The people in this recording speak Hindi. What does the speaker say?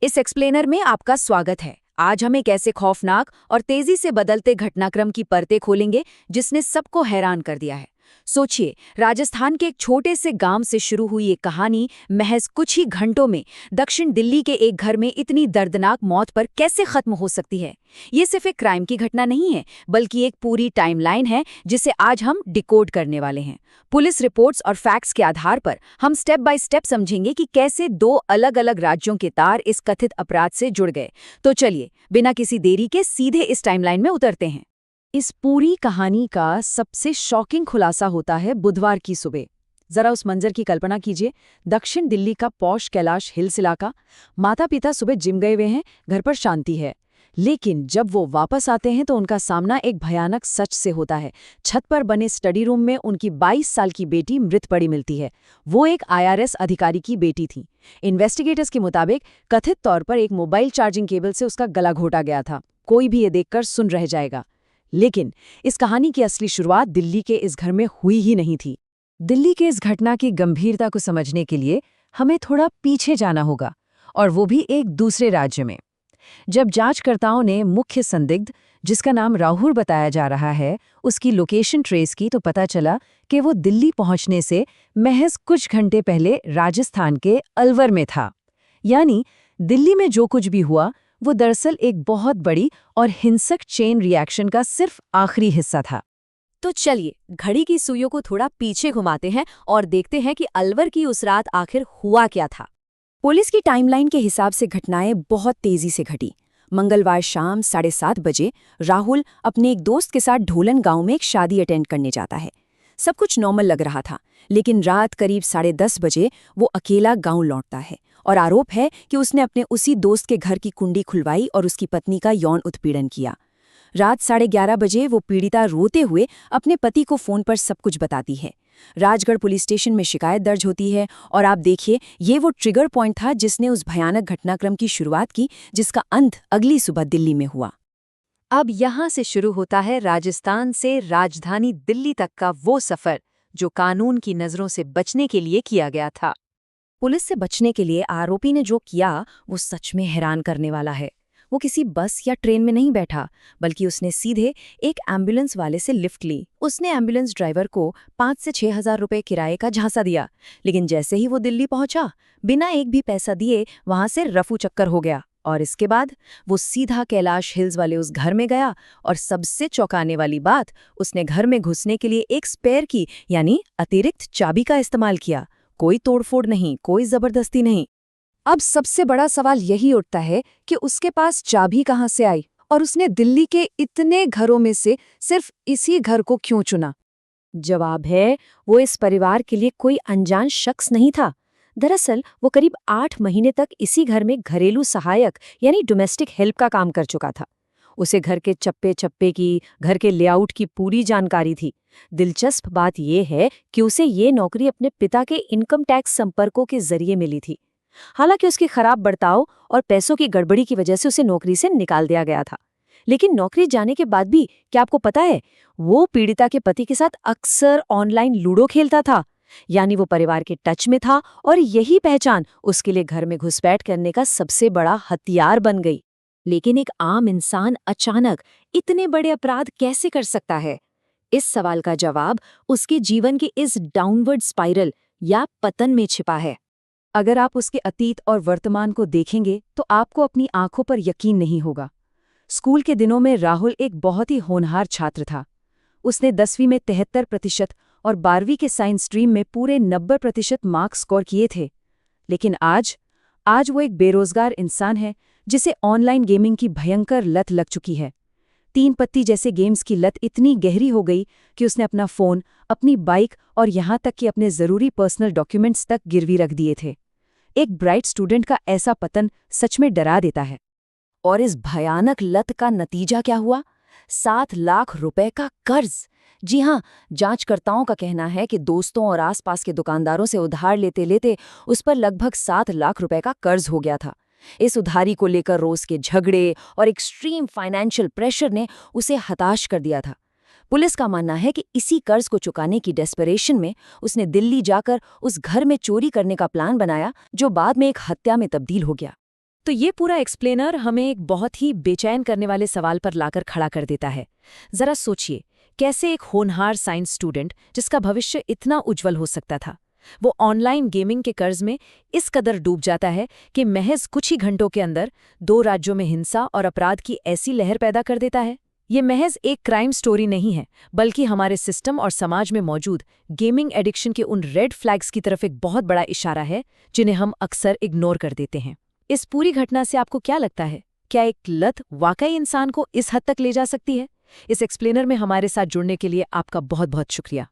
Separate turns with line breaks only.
इस एक्सप्लेनर में आपका स्वागत है। आज हम एक ऐसे खौफनाक और तेजी से बदलते घटनाक्रम की परतें खोलेंगे जिसने सबको हैरान कर दिया है। सोचिए, राजस्थान के एक छोटे से गांव से शुरू हुई एक कहानी महज कुछ ही घंटों में दक्षिण दिल्ली के एक घर में इतनी दर्दनाक मौत पर कैसे खत्म हो सकती है। ये सिर्फ एक क्राइम की घटना नहीं है, बल्कि एक पूरी टाइमलाइन है जिसे आज हम डिकोड करने वाले हैं। पुलिस रिपोर्ट्स और फैक्ट्स के आधार पर हम स्टेप बाय स्टेप समझेंगे कि कैसे दो अलग अलग राज्यों के तार इस कथित अपराध से जुड़ गए। तो चलिए, बिना किसी देरी के सीधे इस टाइमलाइन में उतरते हैं। इस पूरी कहानी का सबसे शॉकिंग खुलासा होता है बुधवार की सुबह। जरा उस मंजर की कल्पना कीजिए। दक्षिण दिल्ली का पॉश कैलाश हिल्स इलाका। माता पिता सुबह जिम गए हुए हैं, घर पर शांति है। लेकिन जब वो वापस आते हैं तो उनका सामना एक भयानक सच से होता है। छत पर बने स्टडी रूम में उनकी 22 साल की बेटी मृत पड़ी मिलती है। वो एक IRS अधिकारी की बेटी थी। इन्वेस्टिगेटर्स के मुताबिक कथित तौर पर एक मोबाइल चार्जिंग केबल से उसका गला घोटा गया था। कोई भी ये देखकर सुन रह जाएगा। लेकिन इस कहानी की असली शुरुआत दिल्ली के इस घर में हुई ही नहीं थी। दिल्ली के इस घटना की गंभीरता को समझने के लिए हमें थोड़ा पीछे जाना होगा, और वो भी एक दूसरे राज्य में। जब जांचकर्ताओं ने मुख्य संदिग्ध, जिसका नाम राहुल बताया जा रहा है, उसकी लोकेशन ट्रेस की तो पता चला कि वो दिल्ली पहुंचने से महज कुछ घंटे पहले राजस्थान के अलवर में था। यानी दिल्ली में जो कुछ भी हुआ वो दरअसल एक बहुत बड़ी और हिंसक चेन रिएक्शन का सिर्फ आखिरी हिस्सा था। तो चलिए, घड़ी की सुइयों को थोड़ा पीछे घुमाते हैं और देखते हैं कि अलवर की उस रात आखिर हुआ क्या था। पुलिस की टाइमलाइन के हिसाब से घटनाएं बहुत तेजी से घटी। मंगलवार शाम 7:30 बजे राहुल अपने एक दोस्त के साथ ढोलन गांव में एक शादी अटेंड करने जाता है। सब कुछ नॉर्मल लग रहा था, लेकिन रात करीब 10:30 बजे वो अकेला गांव लौटता है और आरोप है कि उसने अपने उसी दोस्त के घर की कुंडी खुलवाई और उसकी पत्नी का यौन उत्पीड़न किया। रात 11:30 बजे वो पीड़िता रोते हुए अपने पति को फोन पर सब कुछ बताती है। राजगढ़ पुलिस स्टेशन में शिकायत दर्ज होती है और आप देखिए, ये वो ट्रिगर पॉइंट था जिसने उस भयानक घटनाक्रम की शुरुआत की, जिसका अंत अगली सुबह दिल्ली में हुआ। अब यहाँ से शुरू होता है राजस्थान से राजधानी दिल्ली तक का वो सफर जो कानून की नजरों से बचने के लिए किया गया था। पुलिस से बचने के लिए आरोपी ने जो किया वो सच में हैरान करने वाला है। वो किसी बस या ट्रेन में नहीं बैठा, बल्कि उसने सीधे एक एम्बुलेंस वाले से लिफ्ट ली। उसने एम्बुलेंस ड्राइवर को 5 से 6 हजार रुपये किराए का झांसा दिया, लेकिन जैसे ही वो दिल्ली पहुंचा, बिना एक भी पैसा दिए वहां से रफू चक्कर हो गया। और इसके बाद वो सीधा कैलाश हिल्स वाले उस घर में गया और सबसे चौंकाने वाली बात, उसने घर में घुसने के लिए एक स्पेयर की यानी अतिरिक्त चाबी का इस्तेमाल किया। कोई तोड़फोड़ नहीं, कोई जबरदस्ती नहीं। अब सबसे बड़ा सवाल यही उठता है कि उसके पास चाबी कहाँ से आई और उसने दिल्ली के इतने घरों में से सिर्फ इसी घर को क्यों चुना? जवाब है, वो इस परिवार के लिए कोई अनजान शख्स नहीं था। दरअसल वो करीब 8 महीने तक इसी घर में घरेलू सहायक यानी डोमेस्टिक हेल्प का काम कर चुका था। उसे घर के चप्पे चप्पे की, घर के लेआउट की पूरी जानकारी थी। दिलचस्प बात यह है कि उसे ये नौकरी अपने पिता के इनकम टैक्स संपर्कों के जरिए मिली थी। हालांकि उसकी खराब बर्ताव और पैसों की गड़बड़ी की वजह से उसे नौकरी से निकाल दिया गया था। लेकिन नौकरी जाने के बाद भी क्या आपको पता है, वो पीड़िता के पति के साथ अक्सर ऑनलाइन लूडो खेलता था। यानी वो परिवार के टच में था और यही पहचान उसके लिए घर में घुसपैठ करने का सबसे बड़ा हथियार बन गई। लेकिन एक आम इंसान अचानक इतने बड़े अपराध कैसे कर सकता है? इस सवाल का जवाब उसके जीवन की इस डाउनवर्ड स्पाइरल या पतन में छिपा है। अगर आप उसके अतीत और वर्तमान को देखेंगे तो आपको अपनी आंखों पर यकीन नहीं होगा। स्कूल के दिनों में राहुल एक बहुत ही होनहार छात्र था। उसने 10वीं में 73% और 12वीं के साइंस स्ट्रीम में पूरे 90% मार्क्स स्कोर किए थे। लेकिन आज वो एक बेरोजगार इंसान है जिसे ऑनलाइन गेमिंग की भयंकर लत लग चुकी है। 3 पत्ती जैसे गेम्स की लत इतनी गहरी हो गई कि उसने अपना फोन, अपनी बाइक और यहाँ तक कि अपने जरूरी पर्सनल डॉक्यूमेंट्स तक गिरवी रख दिए थे। एक ब्राइट स्टूडेंट का ऐसा पतन सच में डरा देता है। और इस भयानक लत का नतीजा क्या हुआ? 7 लाख रुपए का कर्ज। जी हाँ, जांचकर्ताओं का कहना है कि दोस्तों और आसपास के दुकानदारों से उधार लेते लेते उस पर लगभग 7 लाख रुपए का कर्ज हो गया था। इस उधारी को लेकर रोज के झगड़े और एक्सट्रीम फाइनेंशियल प्रेशर ने उसे हताश कर दिया था। पुलिस का मानना है कि इसी कर्ज को चुकाने की डेस्परेशन में उसने दिल्ली जाकर उस घर में चोरी करने का प्लान बनाया, जो बाद में एक हत्या में तब्दील हो गया।
तो ये पूरा एक्सप्लेनर हमें एक बहुत ही बेचैन करने वाले सवाल पर लाकर खड़ा कर देता है। जरा सोचिए, कैसे एक होनहार साइंस स्टूडेंट जिसका भविष्य इतना उज्जवल हो सकता था, वो ऑनलाइन गेमिंग के कर्ज में इस कदर डूब जाता है कि महज कुछ ही घंटों के अंदर 2 राज्यों में हिंसा और अपराध की ऐसी लहर पैदा कर देता है। ये महज एक क्राइम स्टोरी नहीं है, बल्कि हमारे सिस्टम और समाज में मौजूद गेमिंग एडिक्शन के उन रेड फ्लैग्स की तरफ एक बहुत बड़ा इशारा है जिन्हें हम अक्सर इग्नोर कर देते हैं। इस पूरी घटना से आपको क्या लगता है? क्या एक लत वाकई इंसान को इस हद तक ले जा सकती है? इस एक्सप्लेनर में हमारे साथ जुड़ने के लिए आपका बहुत बहुत शुक्रिया।